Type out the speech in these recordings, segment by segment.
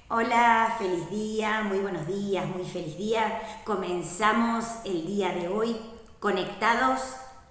Hola, feliz día, muy buenos días, muy feliz día. Comenzamos el día de hoy conectados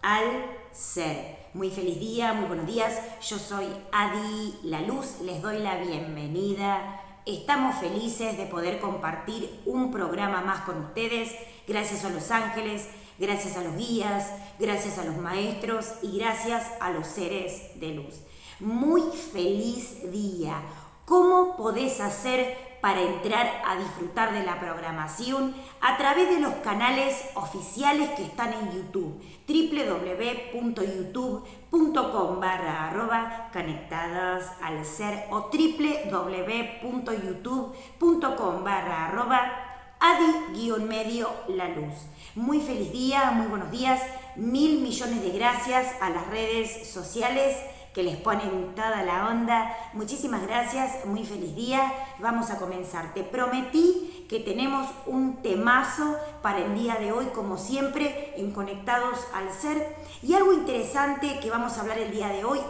al ser. Muy feliz día, muy buenos días. Yo soy Adi La Luz, les doy la bienvenida. Estamos felices de poder compartir un programa más con ustedes. Gracias a los ángeles, gracias a los guías, gracias a los maestros y gracias a los seres de luz. Muy feliz día. ¿Cómo podés hacer para entrar a disfrutar de la programación? A través de los canales oficiales que están en YouTube, www.youtube.com/conectadas al ser o www.youtube.com/adi-la luz. Muy feliz día, muy buenos días, mil millones de gracias a las redes sociales que les ponen toda la onda. Muchísimas gracias, muy feliz día. Vamos a comenzar. Te prometí que tenemos un temazo para el día de hoy, como siempre, en Conectados al Ser. Y algo interesante que vamos a hablar el día de hoy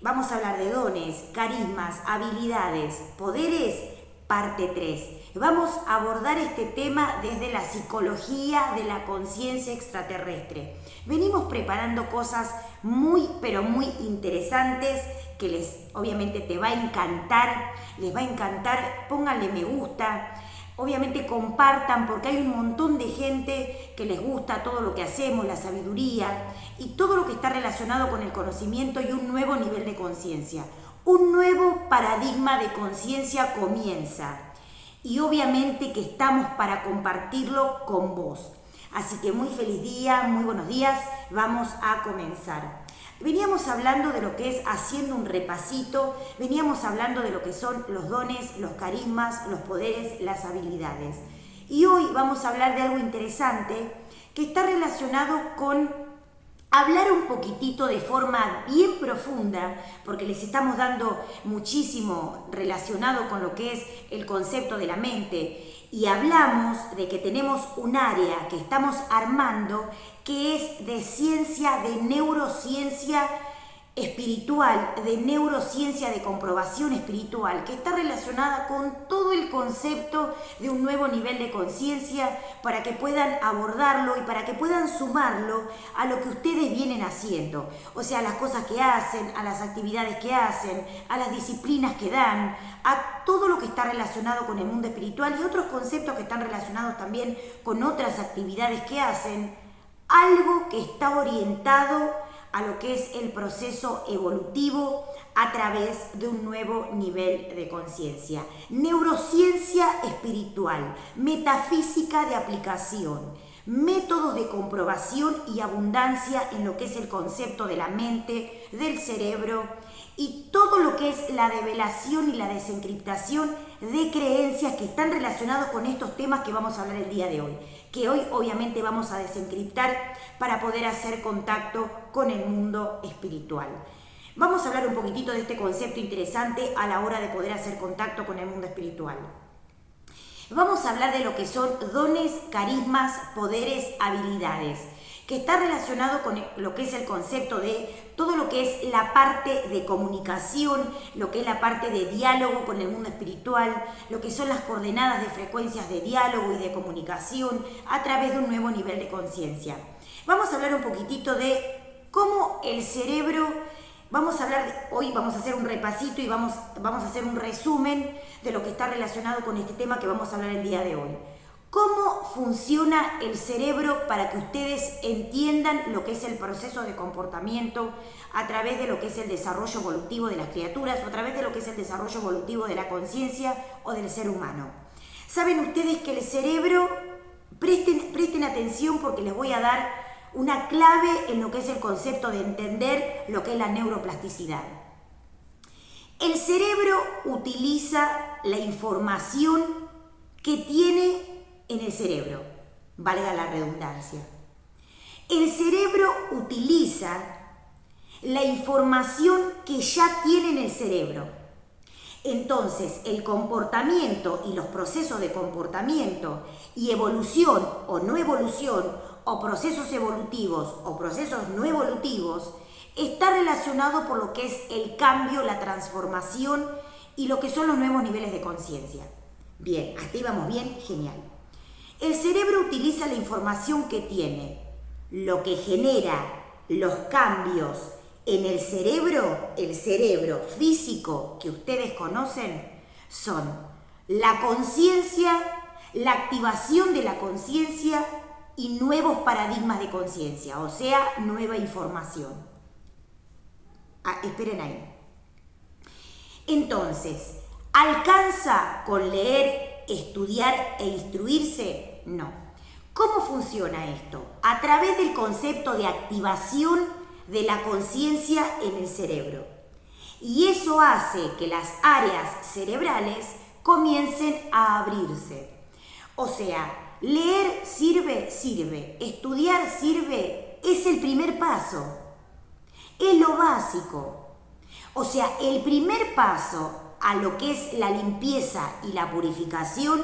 vamos a hablar de dones, carismas, habilidades, poderes, parte 3. Vamos a abordar este tema desde la psicología de la conciencia extraterrestre. Venimos preparando cosas muy, pero muy interesantes que obviamente te va a encantar, les va a encantar. Pónganle me gusta, obviamente compartan, porque hay un montón de gente que les gusta todo lo que hacemos, la sabiduría y todo lo que está relacionado con el conocimiento y un nuevo nivel de conciencia. Un nuevo paradigma de conciencia comienza y obviamente que estamos para compartirlo con vos. Así que muy feliz día, muy buenos días, vamos a comenzar. Veníamos hablando de lo que es, haciendo un repasito, veníamos hablando de lo que son los dones, los carismas, los poderes, las habilidades. Y hoy vamos a hablar de algo interesante que está relacionado con hablar un poquitito de forma bien profunda, porque les estamos dando muchísimo relacionado con lo que es el concepto de la mente, y hablamos de que tenemos un área que estamos armando que es de ciencia, de neurociencia espiritual, de neurociencia de comprobación espiritual, que está relacionada con todo el concepto de un nuevo nivel de conciencia, para que puedan abordarlo y para que puedan sumarlo a lo que ustedes vienen haciendo, o sea, a las cosas que hacen, a las actividades que hacen, a las disciplinas que dan, a todo lo que está relacionado con el mundo espiritual y otros conceptos que están relacionados también con otras actividades que hacen, algo que está orientado a lo que es el proceso evolutivo a través de un nuevo nivel de conciencia. Neurociencia espiritual, metafísica de aplicación, métodos de comprobación y abundancia en lo que es el concepto de la mente, del cerebro y todo lo que es la develación y la desencriptación de creencias que están relacionados con estos temas que vamos a hablar el día de hoy, que hoy obviamente vamos a desencriptar para poder hacer contacto con el mundo espiritual. Vamos a hablar un poquitito de este concepto interesante a la hora de poder hacer contacto con el mundo espiritual. Vamos a hablar de lo que son dones, carismas, poderes, habilidades, que está relacionado con lo que es el concepto de todo lo que es la parte de comunicación, lo que es la parte de diálogo con el mundo espiritual, lo que son las coordenadas de frecuencias de diálogo y de comunicación a través de un nuevo nivel de conciencia. Vamos a hablar un poquitito de cómo el cerebro, hoy vamos a hacer un repasito y vamos a hacer un resumen de lo que está relacionado con este tema que vamos a hablar el día de hoy. ¿Cómo funciona el cerebro para que ustedes entiendan lo que es el proceso de comportamiento a través de lo que es el desarrollo evolutivo de las criaturas o a través de lo que es el desarrollo evolutivo de la conciencia o del ser humano? Saben ustedes que el cerebro, presten atención porque les voy a dar una clave en lo que es el concepto de entender lo que es la neuroplasticidad. El cerebro utiliza la información que tiene en el cerebro, valga la redundancia. El cerebro utiliza la información que ya tiene en el cerebro. Entonces, el comportamiento y los procesos de comportamiento y evolución o no evolución, o procesos evolutivos o procesos no evolutivos, está relacionado por lo que es el cambio, la transformación y lo que son los nuevos niveles de conciencia. Bien, hasta ahí vamos bien, genial. El cerebro utiliza la información que tiene, lo que genera los cambios en el cerebro físico que ustedes conocen, son la conciencia, la activación de la conciencia y nuevos paradigmas de conciencia, o sea, nueva información. Esperen ahí. Entonces, ¿alcanza con leer, estudiar e instruirse? No. ¿Cómo funciona esto? A través del concepto de activación de la conciencia en el cerebro. Y eso hace que las áreas cerebrales comiencen a abrirse. O sea, leer sirve, estudiar sirve, es el primer paso, es lo básico. O sea, el primer paso a lo que es la limpieza y la purificación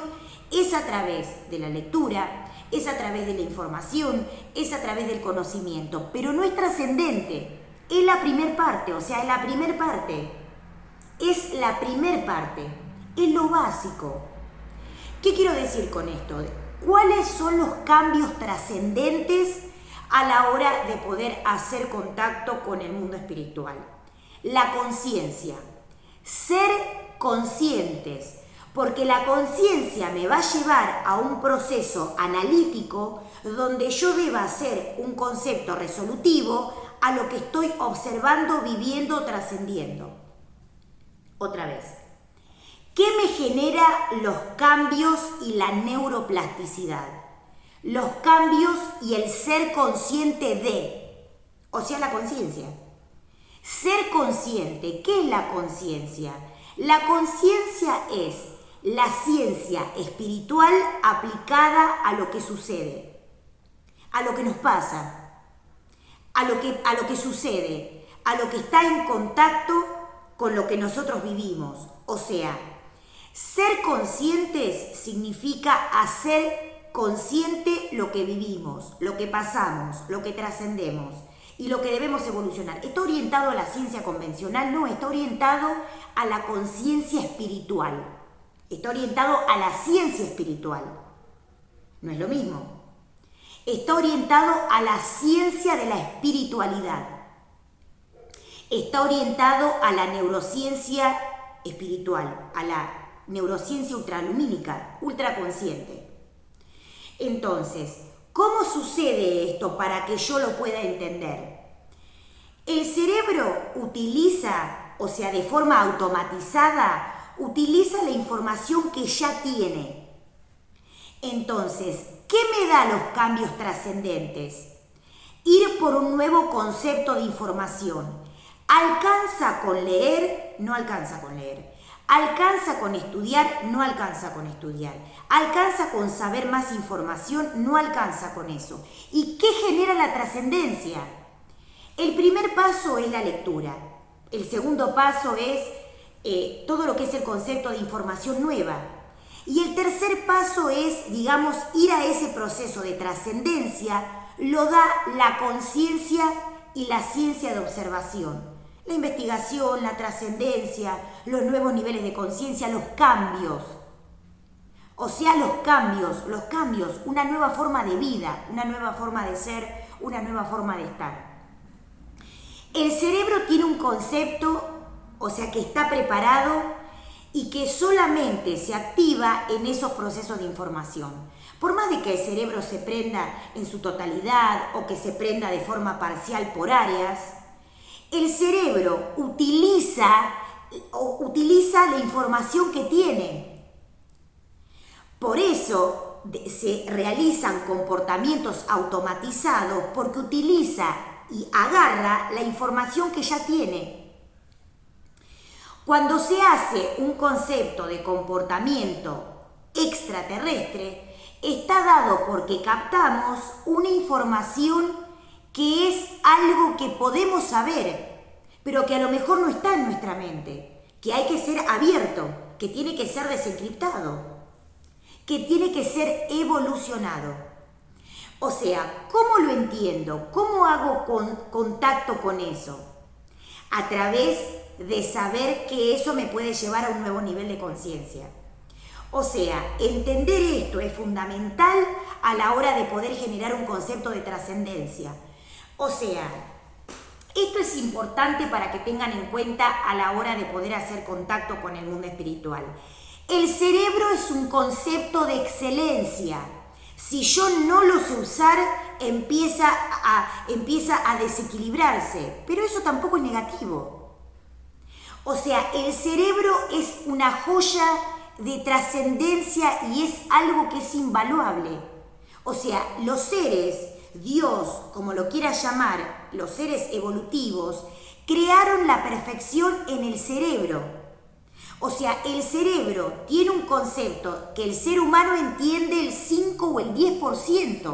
es a través de la lectura, es a través de la información, es a través del conocimiento, pero no es trascendente, es la primer parte, o sea, es la primer parte, es lo básico. ¿Qué quiero decir con esto? ¿Cuáles son los cambios trascendentes a la hora de poder hacer contacto con el mundo espiritual? La conciencia, ser conscientes, porque la conciencia me va a llevar a un proceso analítico donde yo deba hacer un concepto resolutivo a lo que estoy observando, viviendo, trascendiendo. Otra vez, ¿qué me genera los cambios y la neuroplasticidad? Los cambios y el ser consciente de, o sea, la conciencia. Ser consciente, ¿qué es la conciencia? La conciencia es la ciencia espiritual aplicada a lo que sucede, a lo que nos pasa, a lo que sucede, a lo que está en contacto con lo que nosotros vivimos. O sea, ser conscientes significa hacer consciente lo que vivimos, lo que pasamos, lo que trascendemos y lo que debemos evolucionar. ¿Está orientado a la ciencia convencional? No, está orientado a la conciencia espiritual. Está orientado a la ciencia espiritual. No es lo mismo. Está orientado a la ciencia de la espiritualidad. Está orientado a la neurociencia espiritual, a la neurociencia ultralumínica, ultraconsciente. Entonces, ¿cómo sucede esto para que yo lo pueda entender? El cerebro utiliza, o sea, de forma automatizada, utiliza la información que ya tiene. Entonces, ¿qué me da los cambios trascendentes? Ir por un nuevo concepto de información. ¿Alcanza con leer? No alcanza con leer. ¿Alcanza con estudiar? No alcanza con estudiar. ¿Alcanza con saber más información? No alcanza con eso. ¿Y qué genera la trascendencia? El primer paso es la lectura. El segundo paso es todo lo que es el concepto de información nueva. Y el tercer paso es, digamos, ir a ese proceso de trascendencia, lo da la conciencia y la ciencia de observación. La investigación, la trascendencia, los nuevos niveles de conciencia, los cambios. O sea, los cambios, una nueva forma de vida, una nueva forma de ser, una nueva forma de estar. El cerebro tiene un concepto, o sea, que está preparado y que solamente se activa en esos procesos de información. Por más de que el cerebro se prenda en su totalidad o que se prenda de forma parcial por áreas, el cerebro utiliza la información que tiene. Por eso se realizan comportamientos automatizados, porque utiliza y agarra la información que ya tiene. Cuando se hace un concepto de comportamiento extraterrestre, está dado porque captamos una información que es algo que podemos saber, pero que a lo mejor no está en nuestra mente, que hay que ser abierto, que tiene que ser desencriptado, que tiene que ser evolucionado. O sea, ¿cómo lo entiendo? ¿Cómo hago contacto con eso? A través de saber que eso me puede llevar a un nuevo nivel de conciencia. O sea, entender esto es fundamental a la hora de poder generar un concepto de trascendencia. O sea, esto es importante para que tengan en cuenta a la hora de poder hacer contacto con el mundo espiritual. El cerebro es un concepto de excelencia. Si yo no lo sé usar, empieza a desequilibrarse, pero eso tampoco es negativo. O sea, el cerebro es una joya de trascendencia y es algo que es invaluable. O sea, los seres, Dios, como lo quieras llamar, los seres evolutivos, crearon la perfección en el cerebro. O sea, el cerebro tiene un concepto que el ser humano entiende el 5 o el 10%.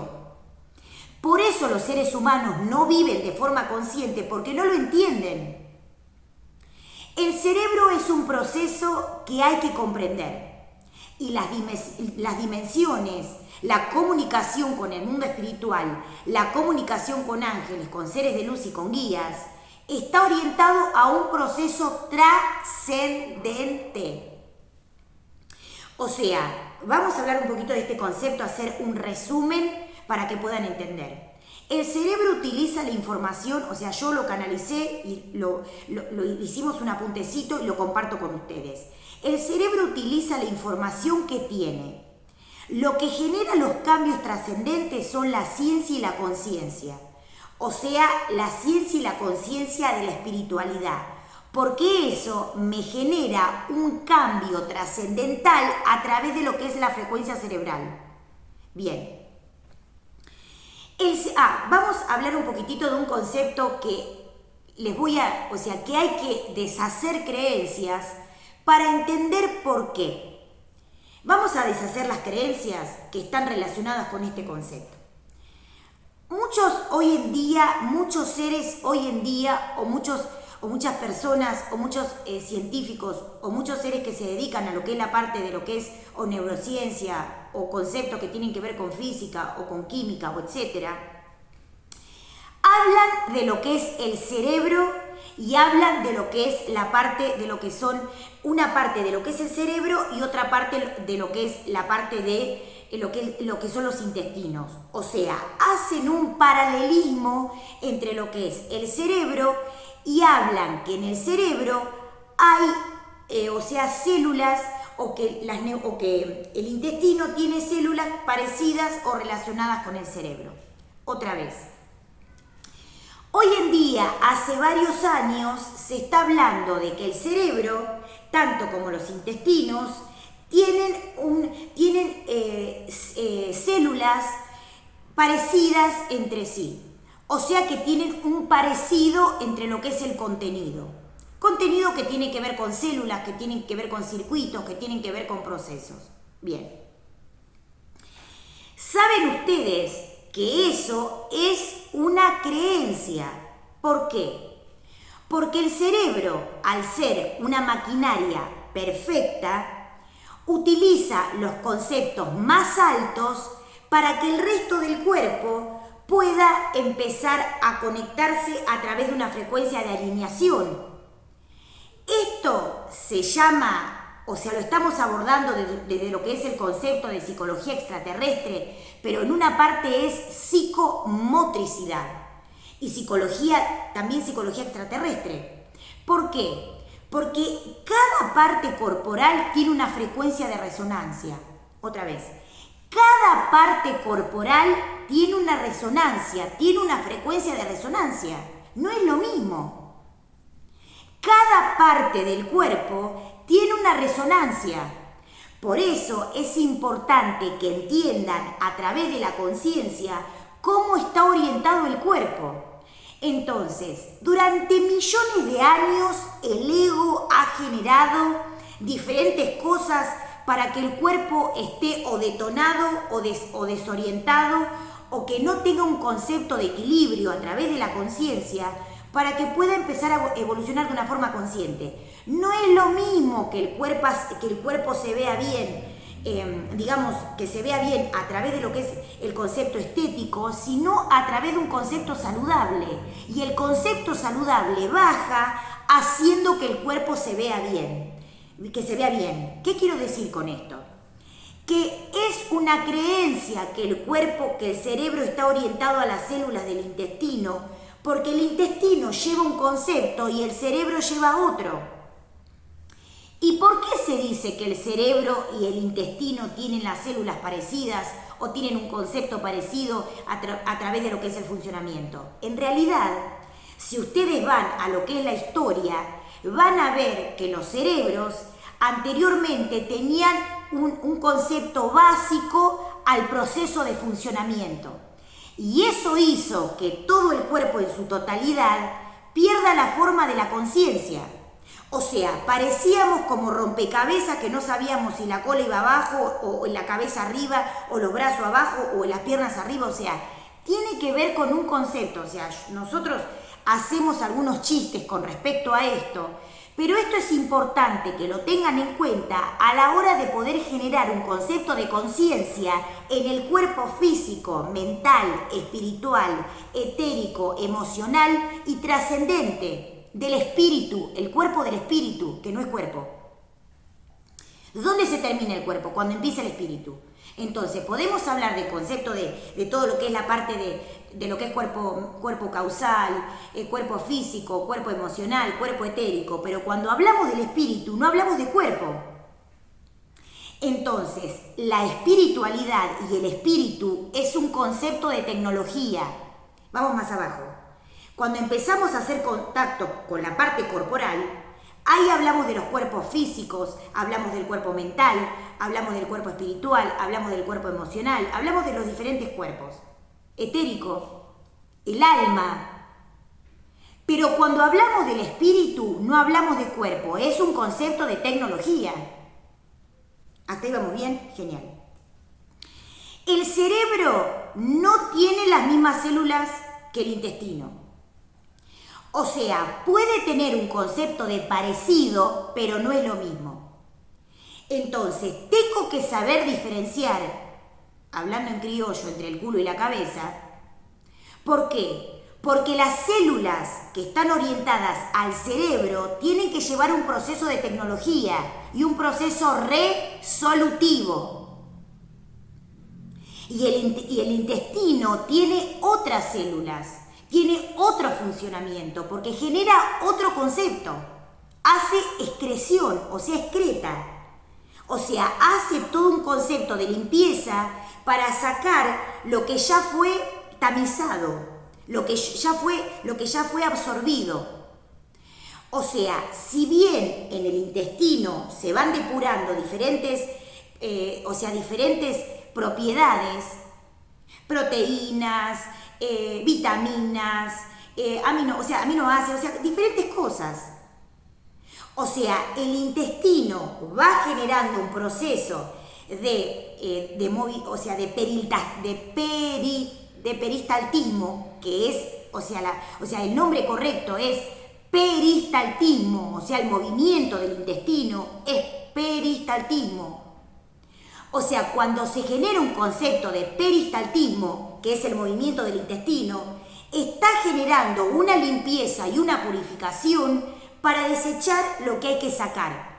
Por eso los seres humanos no viven de forma consciente, porque no lo entienden. El cerebro es un proceso que hay que comprender. Y las dimensiones, la comunicación con el mundo espiritual, la comunicación con ángeles, con seres de luz y con guías, está orientado a un proceso trascendente. O sea, vamos a hablar un poquito de este concepto, hacer un resumen para que puedan entender. El cerebro utiliza la información, o sea, yo lo canalicé y lo hicimos un apuntecito y lo comparto con ustedes. El cerebro utiliza la información que tiene. Lo que genera los cambios trascendentes son la ciencia y la conciencia. O sea, la ciencia y la conciencia de la espiritualidad. Porque eso me genera un cambio trascendental a través de lo que es la frecuencia cerebral. Bien. Vamos a hablar un poquitito de un concepto que que hay que deshacer creencias para entender por qué. Vamos a deshacer las creencias que están relacionadas con este concepto. Muchos seres hoy en día, o muchas personas, o muchos científicos, o muchos seres que se dedican a lo que es la parte de lo que es o neurociencia, o conceptos que tienen que ver con física, o con química, o etcétera, hablan de lo que es el cerebro y hablan de lo que es la parte de lo que son, una parte de lo que es el cerebro y otra parte de lo que es la parte de lo que son los intestinos. O sea, hacen un paralelismo entre lo que es el cerebro y hablan que en el cerebro hay, células o que el intestino tiene células parecidas o relacionadas con el cerebro. Otra vez. Hoy en día, hace varios años, se está hablando de que el cerebro, tanto como los intestinos, tienen células parecidas entre sí. O sea que tienen un parecido entre lo que es el contenido. Contenido que tiene que ver con células, que tienen que ver con circuitos, que tienen que ver con procesos. Bien. ¿Saben ustedes que eso es una creencia? ¿Por qué? Porque el cerebro, al ser una maquinaria perfecta, utiliza los conceptos más altos para que el resto del cuerpo pueda empezar a conectarse a través de una frecuencia de alineación. Esto se llama, lo estamos abordando desde lo que es el concepto de psicología extraterrestre, pero en una parte es psicomotricidad y también psicología extraterrestre. ¿Por qué? Porque cada parte corporal tiene una frecuencia de resonancia. Otra vez, cada parte corporal tiene una resonancia, tiene una frecuencia de resonancia. No es lo mismo. Cada parte del cuerpo tiene una resonancia. Por eso es importante que entiendan a través de la conciencia cómo está orientado el cuerpo. Entonces, durante millones de años el ego ha generado diferentes cosas para que el cuerpo esté o detonado o desorientado o que no tenga un concepto de equilibrio a través de la conciencia para que pueda empezar a evolucionar de una forma consciente. No es lo mismo que el cuerpo se vea bien, que se vea bien a través de lo que es el concepto estético, sino a través de un concepto saludable. Y el concepto saludable baja haciendo que el cuerpo se vea bien, que se vea bien. ¿Qué quiero decir con esto? Que es una creencia que el cuerpo, que el cerebro está orientado a las células del intestino, porque el intestino lleva un concepto y el cerebro lleva otro. ¿Y por qué se dice que el cerebro y el intestino tienen las células parecidas o tienen un concepto parecido a través de lo que es el funcionamiento? En realidad, si ustedes van a lo que es la historia, van a ver que los cerebros anteriormente tenían un concepto básico al proceso de funcionamiento. Y eso hizo que todo el cuerpo en su totalidad pierda la forma de la conciencia. O sea, parecíamos como rompecabezas que no sabíamos si la cola iba abajo o la cabeza arriba o los brazos abajo o las piernas arriba. O sea, tiene que ver con un concepto. O sea, nosotros hacemos algunos chistes con respecto a esto, pero esto es importante que lo tengan en cuenta a la hora de poder generar un concepto de conciencia en el cuerpo físico, mental, espiritual, etérico, emocional y trascendente. Del espíritu, el cuerpo del espíritu, que no es cuerpo. ¿Dónde se termina el cuerpo? Cuando empieza el espíritu. Entonces, podemos hablar del concepto de todo lo que es la parte de lo que es cuerpo causal, cuerpo físico, cuerpo emocional, cuerpo etérico, pero cuando hablamos del espíritu, no hablamos de cuerpo. Entonces, la espiritualidad y el espíritu es un concepto de tecnología. Vamos más abajo. Cuando empezamos a hacer contacto con la parte corporal, ahí hablamos de los cuerpos físicos, hablamos del cuerpo mental, hablamos del cuerpo espiritual, hablamos del cuerpo emocional, hablamos de los diferentes cuerpos. Etérico, el alma. Pero cuando hablamos del espíritu, no hablamos de cuerpo, es un concepto de tecnología. ¿Hasta ahí vamos bien? Genial. El cerebro no tiene las mismas células que el intestino. O sea, puede tener un concepto de parecido, pero no es lo mismo. Entonces, tengo que saber diferenciar, hablando en criollo, entre el culo y la cabeza. ¿Por qué? Porque las células que están orientadas al cerebro tienen que llevar un proceso de tecnología y un proceso resolutivo. Y el intestino tiene otras células. Tiene otro funcionamiento porque genera otro concepto. Hace excreción, o sea, excreta. O sea, hace todo un concepto de limpieza para sacar lo que ya fue tamizado, lo que ya fue absorbido. O sea, si bien en el intestino se van depurando diferentes propiedades, proteínas, vitaminas, aminoácidos, o sea, diferentes cosas. O sea, el intestino va generando un proceso de peristaltismo, que es, el nombre correcto es peristaltismo, o sea, el movimiento del intestino es peristaltismo. O sea, cuando se genera un concepto de peristaltismo, que es el movimiento del intestino, está generando una limpieza y una purificación para desechar lo que hay que sacar.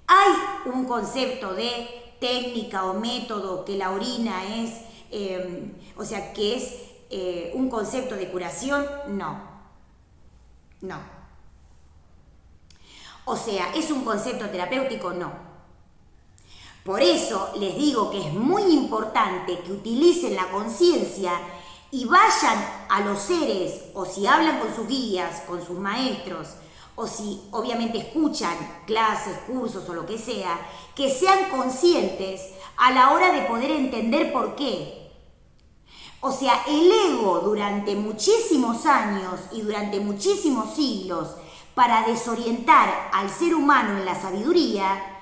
Hay un concepto de técnica o método que la orina es, que es un concepto de curación. No. O sea, ¿es un concepto terapéutico? No. Por eso les digo que es muy importante que utilicen la conciencia y vayan a los seres, o si hablan con sus guías, con sus maestros, o si obviamente escuchan clases, cursos o lo que sea, que sean conscientes a la hora de poder entender por qué. O sea, el ego durante muchísimos años y durante muchísimos siglos, para desorientar al ser humano en la sabiduría,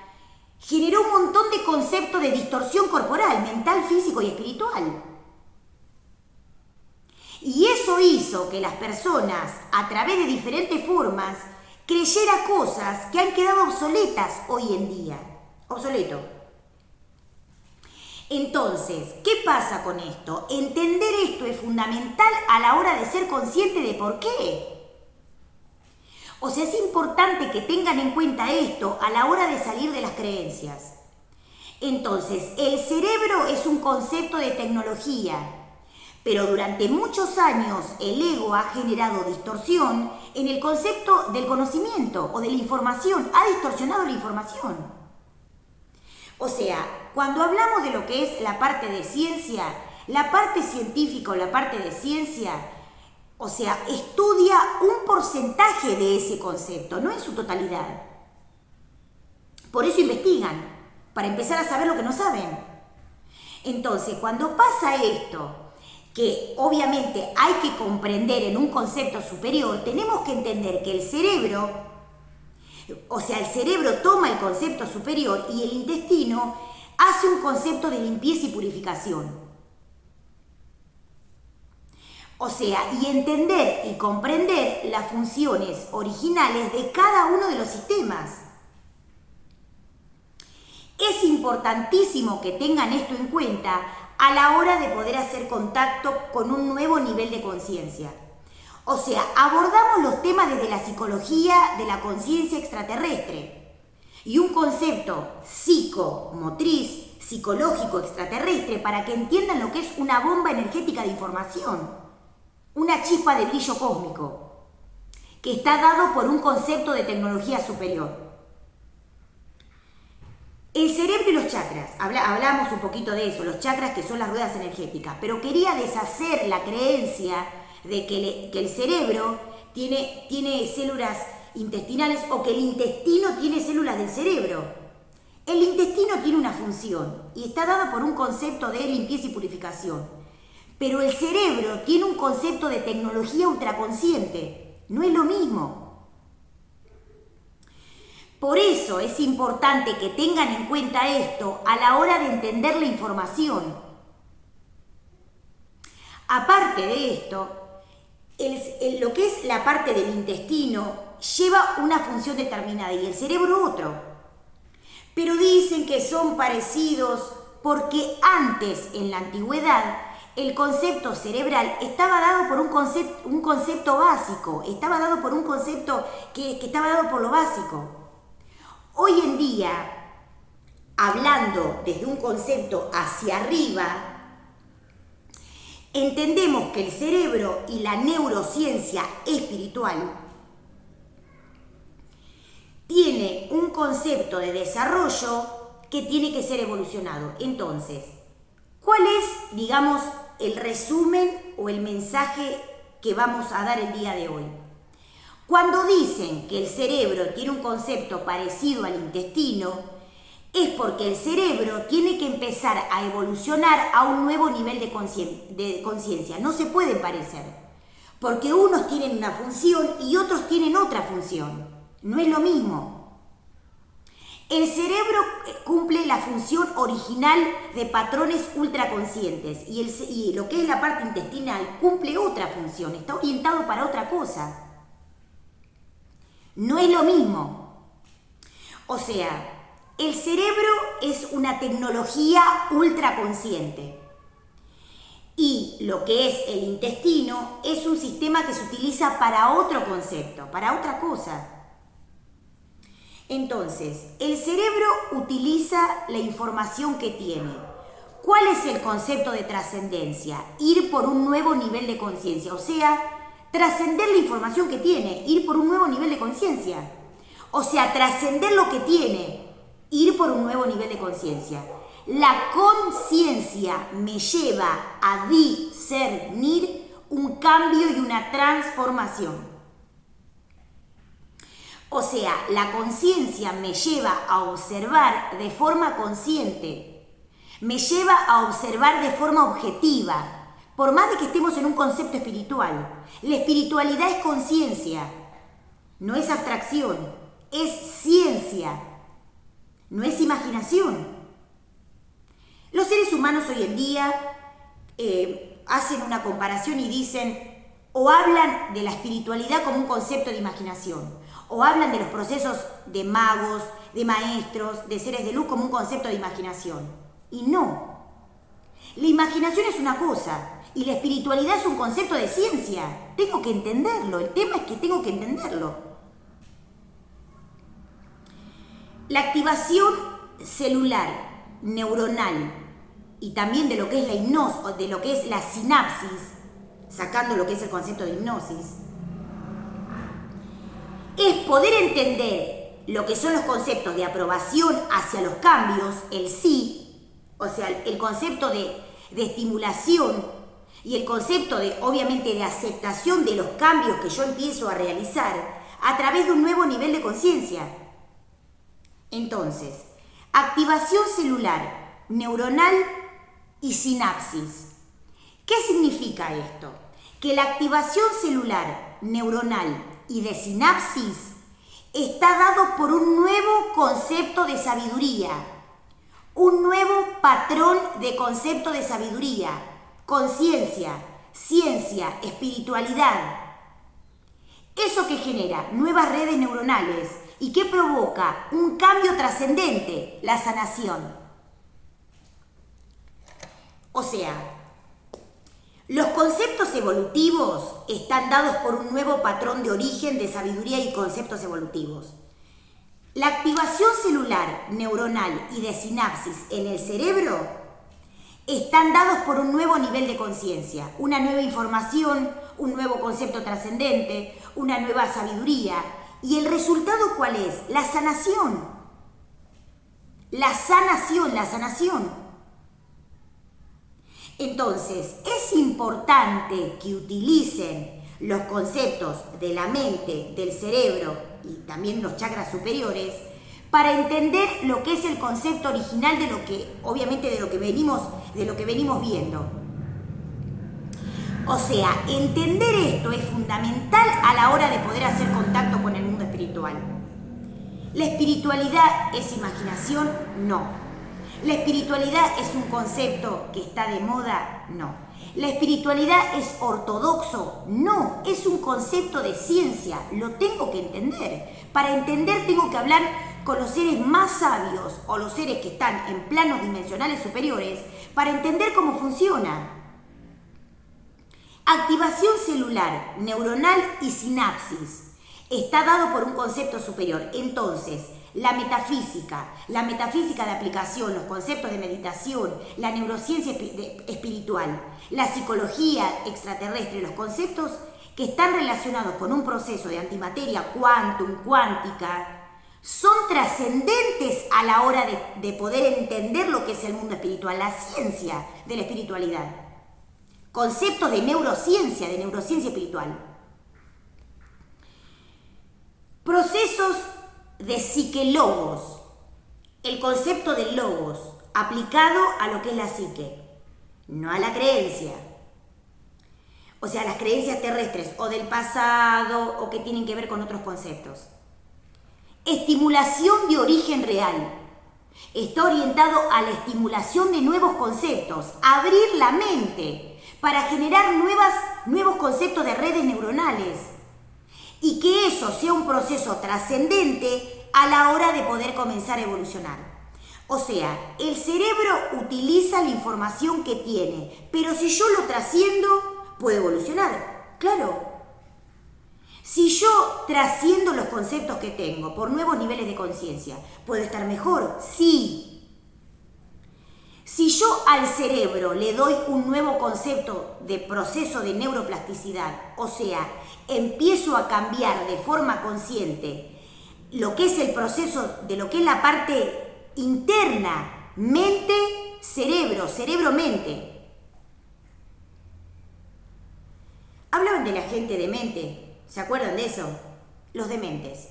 generó un montón de conceptos de distorsión corporal, mental, físico y espiritual. Y eso hizo que las personas, a través de diferentes formas, creyera cosas que han quedado obsoletas hoy en día. Obsoleto. Entonces, ¿qué pasa con esto? Entender esto es fundamental a la hora de ser consciente de por qué. O sea, es importante que tengan en cuenta esto a la hora de salir de las creencias. Entonces, el cerebro es un concepto de tecnología, pero durante muchos años el ego ha generado distorsión en el concepto del conocimiento o de la información, ha distorsionado la información. O sea, cuando hablamos de lo que es la parte de ciencia, la parte científica o la parte de ciencia, o sea, estudia un porcentaje de ese concepto, no en su totalidad. Por eso investigan, para empezar a saber lo que no saben. Entonces, cuando pasa esto, que obviamente hay que comprender en un concepto superior, tenemos que entender que el cerebro, o sea, el cerebro toma el concepto superior y el intestino hace un concepto de limpieza y purificación. O sea, y entender y comprender las funciones originales de cada uno de los sistemas. Es importantísimo que tengan esto en cuenta a la hora de poder hacer contacto con un nuevo nivel de conciencia. O sea, abordamos los temas desde la psicología de la conciencia extraterrestre y un concepto psicomotriz, psicológico extraterrestre para que entiendan lo que es una bomba energética de información. Una chispa de brillo cósmico que está dado por un concepto de tecnología superior. El cerebro y los chakras, hablamos un poquito de eso, los chakras que son las ruedas energéticas, pero quería deshacer la creencia de que el cerebro tiene células intestinales o que el intestino tiene células del cerebro. El intestino tiene una función y está dado por un concepto de limpieza y purificación. Pero el cerebro tiene un concepto de tecnología ultraconsciente. No es lo mismo. Por eso es importante que tengan en cuenta esto a la hora de entender la información. Aparte de esto, lo que es la parte del intestino lleva una función determinada y el cerebro otro. Pero dicen que son parecidos porque antes, en la antigüedad, el concepto cerebral estaba dado por un concepto básico, estaba dado por un concepto que estaba dado por lo básico. Hoy en día, hablando desde un concepto hacia arriba, entendemos que el cerebro y la neurociencia espiritual tiene un concepto de desarrollo que tiene que ser evolucionado. Entonces, ¿cuál es, digamos, el resumen o el mensaje que vamos a dar el día de hoy? Cuando dicen que el cerebro tiene un concepto parecido al intestino, es porque el cerebro tiene que empezar a evolucionar a un nuevo nivel de conciencia. No se pueden parecer, porque unos tienen una función y otros tienen otra función. No es lo mismo. El cerebro cumple la función original de patrones ultraconscientes y lo que es la parte intestinal cumple otra función, está orientado para otra cosa. No es lo mismo. O sea, el cerebro es una tecnología ultraconsciente y lo que es el intestino es un sistema que se utiliza para otro concepto, para otra cosa. Entonces, el cerebro utiliza la información que tiene. ¿Cuál es el concepto de trascendencia? Ir por un nuevo nivel de conciencia, o sea, trascender la información que tiene, ir por un nuevo nivel de conciencia. O sea, trascender lo que tiene, ir por un nuevo nivel de conciencia. La conciencia me lleva a discernir un cambio y una transformación. O sea, la conciencia me lleva a observar de forma consciente, me lleva a observar de forma objetiva, por más de que estemos en un concepto espiritual. La espiritualidad es conciencia, no es abstracción, es ciencia, no es imaginación. Los seres humanos hoy en día hacen una comparación y dicen, o hablan de la espiritualidad como un concepto de imaginación, o hablan de los procesos de magos, de maestros, de seres de luz como un concepto de imaginación. Y no. La imaginación es una cosa y la espiritualidad es un concepto de ciencia. Tengo que entenderlo. El tema es que tengo que entenderlo. La activación celular, neuronal y también de lo que es la hipnosis, de lo que es la sinapsis, sacando lo que es el concepto de hipnosis, es poder entender lo que son los conceptos de aprobación hacia los cambios, el sí, o sea, el concepto de estimulación y el concepto de, obviamente, de aceptación de los cambios que yo empiezo a realizar a través de un nuevo nivel de conciencia. Entonces, activación celular, neuronal y sinapsis. ¿Qué significa esto? Que la activación celular, neuronal y de sinapsis está dado por un nuevo concepto de sabiduría, un nuevo patrón de concepto de sabiduría, conciencia, ciencia, espiritualidad. Eso que genera nuevas redes neuronales y que provoca un cambio trascendente, la sanación. O sea, los conceptos evolutivos están dados por un nuevo patrón de origen de sabiduría y conceptos evolutivos. La activación celular, neuronal y de sinapsis en el cerebro están dados por un nuevo nivel de conciencia, una nueva información, un nuevo concepto trascendente, una nueva sabiduría. ¿Y el resultado cuál es? La sanación. La sanación. Entonces, es importante que utilicen los conceptos de la mente, del cerebro y también los chakras superiores para entender lo que es el concepto original de lo que, obviamente, de lo que venimos viendo. O sea, entender esto es fundamental a la hora de poder hacer contacto con el mundo espiritual. ¿La espiritualidad es imaginación? No. ¿La espiritualidad es un concepto que está de moda? No. ¿La espiritualidad es ortodoxo? No, es un concepto de ciencia, lo tengo que entender. Para entender tengo que hablar con los seres más sabios o los seres que están en planos dimensionales superiores para entender cómo funciona. Activación celular, neuronal y sinapsis. Está dado por un concepto superior. Entonces, la metafísica de aplicación, los conceptos de meditación, la neurociencia espiritual, la psicología extraterrestre, los conceptos que están relacionados con un proceso de antimateria, quantum, cuántica, son trascendentes a la hora de poder entender lo que es el mundo espiritual, la ciencia de la espiritualidad. Conceptos de neurociencia espiritual. Procesos de psique-logos, el concepto del logos aplicado a lo que es la psique, no a la creencia. O sea, las creencias terrestres o del pasado o que tienen que ver con otros conceptos. Estimulación de origen real. Está orientado a la estimulación de nuevos conceptos, abrir la mente para generar nuevos conceptos de redes neuronales. Y que eso sea un proceso trascendente a la hora de poder comenzar a evolucionar. O sea, el cerebro utiliza la información que tiene, pero si yo lo trasciendo, puedo evolucionar, claro. Si yo trasciendo los conceptos que tengo por nuevos niveles de conciencia, ¿puedo estar mejor? Sí. Si yo al cerebro le doy un nuevo concepto de proceso de neuroplasticidad, o sea, empiezo a cambiar de forma consciente lo que es el proceso de lo que es la parte interna, mente-cerebro, cerebro-mente. Hablaban de la gente demente, ¿se acuerdan de eso? Los dementes.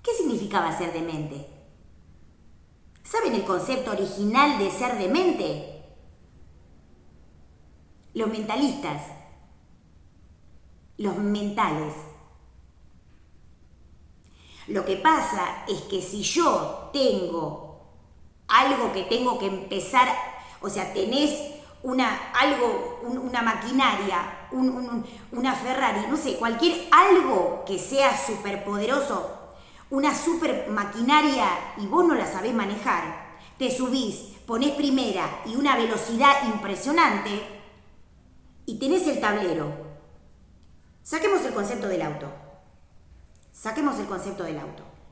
¿Qué significaba ser demente? ¿Saben el concepto original de ser demente? Los mentalistas, los mentales. Lo que pasa es que si yo tengo algo que tengo que empezar, o sea, tenés una maquinaria, una Ferrari, no sé, algo que sea superpoderoso, una super maquinaria y vos no la sabés manejar, te subís, ponés primera y una velocidad impresionante y tenés el tablero. Saquemos el concepto del auto.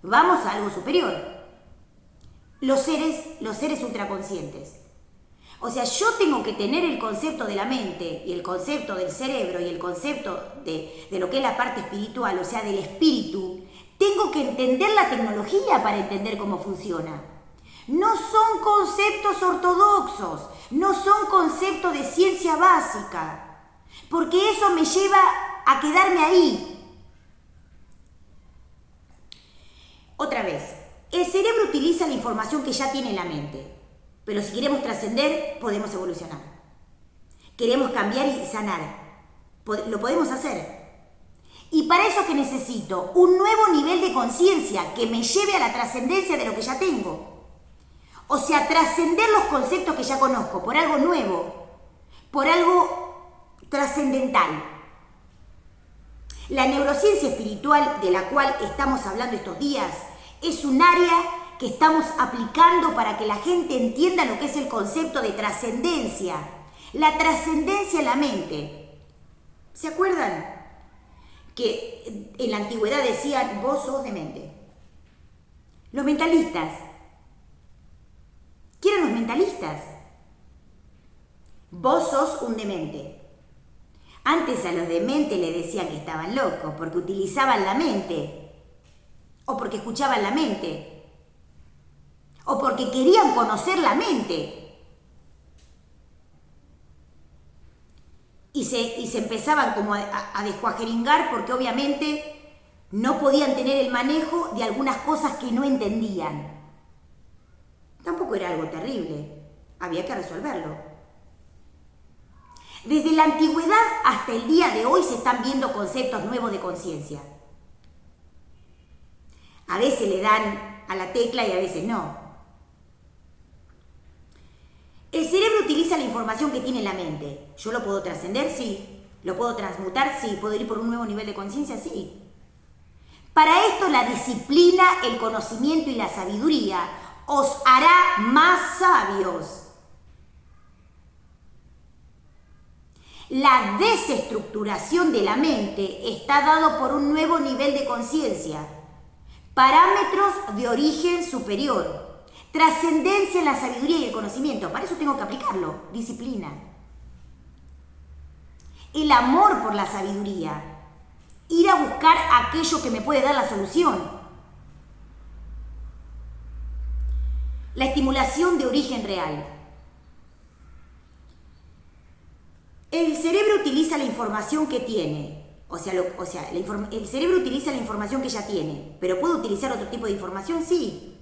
Vamos a algo superior. los seres ultraconscientes. O sea, yo tengo que tener el concepto de la mente y el concepto del cerebro y el concepto de lo que es la parte espiritual, o sea, del espíritu. Tengo que entender la tecnología para entender cómo funciona. No son conceptos ortodoxos, no son conceptos de ciencia básica, porque eso me lleva a quedarme ahí. Otra vez, el cerebro utiliza la información que ya tiene en la mente. Pero si queremos trascender, podemos evolucionar. Queremos cambiar y sanar. Lo podemos hacer. Y para eso que necesito un nuevo nivel de conciencia que me lleve a la trascendencia de lo que ya tengo. O sea, trascender los conceptos que ya conozco por algo nuevo, por algo trascendental. La neurociencia espiritual de la cual estamos hablando estos días es un área que estamos aplicando para que la gente entienda lo que es el concepto de trascendencia. La trascendencia en la mente. ¿Se acuerdan? Que en la antigüedad decían, vos sos demente. Los mentalistas. ¿Qué eran los mentalistas? Vos sos un demente. Antes a los dementes le decían que estaban locos porque utilizaban la mente. O porque escuchaban la mente. O porque querían conocer la mente. Y se empezaban como a descuajeringar porque obviamente no podían tener el manejo de algunas cosas que no entendían. Tampoco era algo terrible, había que resolverlo. Desde la antigüedad hasta el día de hoy se están viendo conceptos nuevos de conciencia. A veces le dan a la tecla y a veces no. El cerebro utiliza la información que tiene en la mente. ¿Yo lo puedo trascender? Sí. ¿Lo puedo transmutar? Sí. ¿Puedo ir por un nuevo nivel de conciencia? Sí. Para esto la disciplina, el conocimiento y la sabiduría os hará más sabios. La desestructuración de la mente está dado por un nuevo nivel de conciencia. Parámetros de origen superior. Trascendencia en la sabiduría y el conocimiento. Para eso tengo que aplicarlo. Disciplina. El amor por la sabiduría. Ir a buscar aquello que me puede dar la solución. La estimulación de origen real. El cerebro utiliza la información que tiene. El cerebro utiliza la información que ya tiene. ¿Pero puede utilizar otro tipo de información? Sí.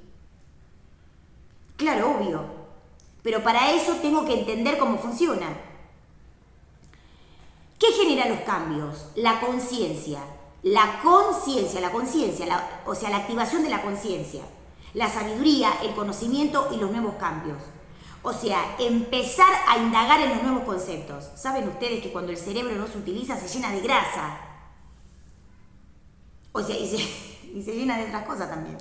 Claro, obvio. Pero para eso tengo que entender cómo funciona. ¿Qué genera los cambios? La conciencia. La activación de la conciencia. La sabiduría, el conocimiento y los nuevos cambios. O sea, empezar a indagar en los nuevos conceptos. ¿Saben ustedes que cuando el cerebro no se utiliza se llena de grasa? O sea, y se llena de otras cosas también.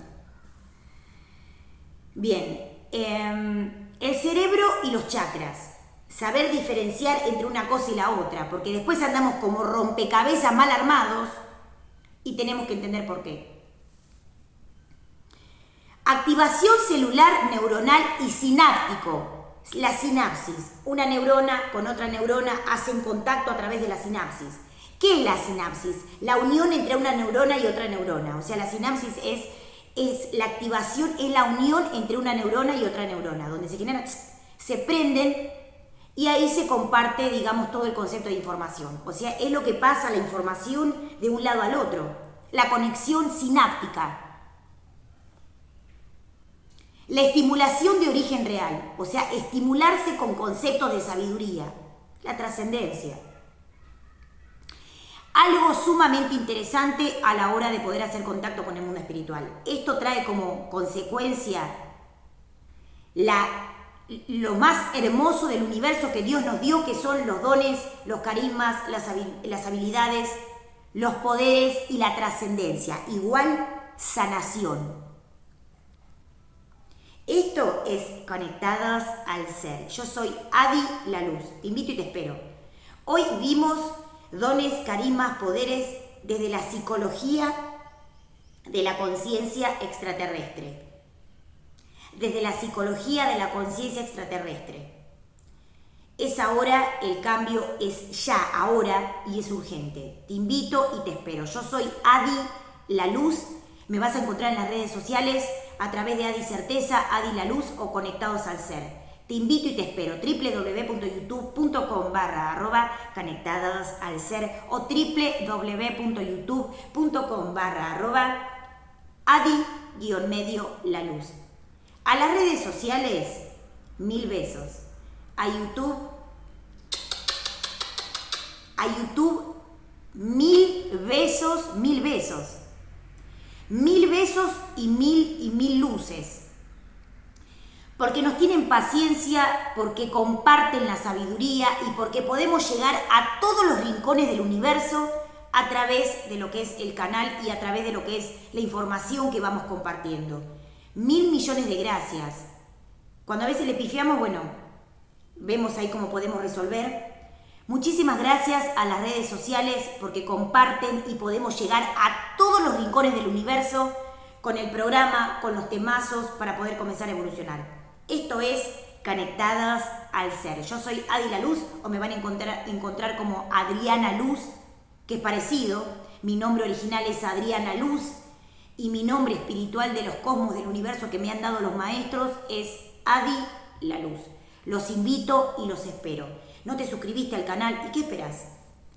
Bien. El cerebro y los chakras. Saber diferenciar entre una cosa y la otra, porque después andamos como rompecabezas mal armados y tenemos que entender por qué. Activación celular, neuronal y sináptico. La sinapsis. Una neurona con otra neurona hacen contacto a través de la sinapsis. ¿Qué es la sinapsis? La unión entre una neurona y otra neurona. O sea, la sinapsis es la activación, es la unión entre una neurona y otra neurona, donde se generan, se prenden y ahí se comparte, digamos, todo el concepto de información. O sea, es lo que pasa la información de un lado al otro, la conexión sináptica. La estimulación de origen real, o sea, estimularse con conceptos de sabiduría, la trascendencia. Algo sumamente interesante a la hora de poder hacer contacto con el mundo espiritual. Esto trae como consecuencia lo más hermoso del universo que Dios nos dio, que son los dones, los carismas, las habilidades, los poderes y la trascendencia. Igual sanación. Esto es Conectados al Ser. Yo soy Adi La Luz. Te invito y te espero. Hoy vimos dones, carismas, poderes desde la psicología de la conciencia extraterrestre. desde la psicología de la conciencia extraterrestre. Es ahora, el cambio es ya, ahora, y es urgente. Te invito y te espero. Yo soy Adi La Luz. Me vas a encontrar en las redes sociales a través de Adi Certeza, Adi La Luz o Conectados al Ser. Te invito y te espero. www.youtube.com/conectados al ser o www.youtube.com/Adi-La Luz. A las redes sociales, 1000 besos. A YouTube, 1000 besos, 1000 besos. 1000 besos y mil luces. Porque nos tienen paciencia, porque comparten la sabiduría y porque podemos llegar a todos los rincones del universo a través de lo que es el canal y a través de lo que es la información que vamos compartiendo. 1000 millones de gracias. Cuando a veces le pifiamos, bueno, vemos ahí cómo podemos resolver. Muchísimas gracias a las redes sociales porque comparten y podemos llegar a todos los rincones del universo con el programa, con los temazos para poder comenzar a evolucionar. Esto es Conectadas al Ser. Yo soy Adi La Luz o me van a encontrar como Adriana Luz, que es parecido. Mi nombre original es Adriana Luz y mi nombre espiritual de los cosmos del universo que me han dado los maestros es Adi La Luz. Los invito y los espero. ¿No te suscribiste al canal? ¿Y qué esperás?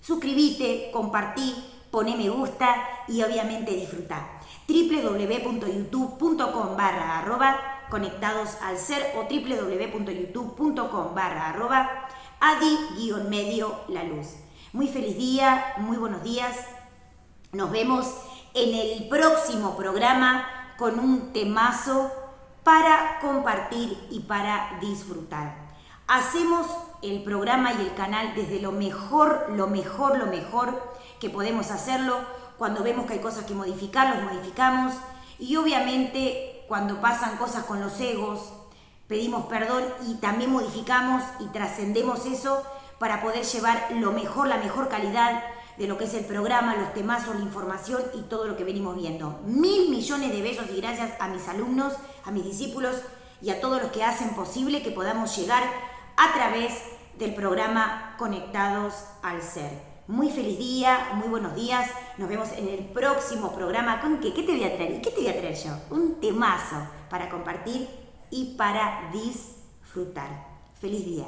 Suscribite, compartí, poné me gusta y obviamente disfrutá. www.youtube.com/conectados al ser o www.youtube.com/Adi-La Luz. Muy feliz día, muy buenos días. Nos vemos en el próximo programa con un temazo para compartir y para disfrutar. Hacemos el programa y el canal desde lo mejor que podemos hacerlo. Cuando vemos que hay cosas que modificar, los modificamos. Y obviamente cuando pasan cosas con los egos, pedimos perdón y también modificamos y trascendemos eso para poder llevar lo mejor, la mejor calidad de lo que es el programa, los temazos, la información y todo lo que venimos viendo. 1000 millones de besos y gracias a mis alumnos, a mis discípulos y a todos los que hacen posible que podamos llegar a través del programa Conectados al Ser. Muy feliz día, muy buenos días. Nos vemos en el próximo programa. ¿Con qué? ¿Qué te voy a traer? ¿Y qué te voy a traer yo? Un temazo para compartir y para disfrutar. Feliz día.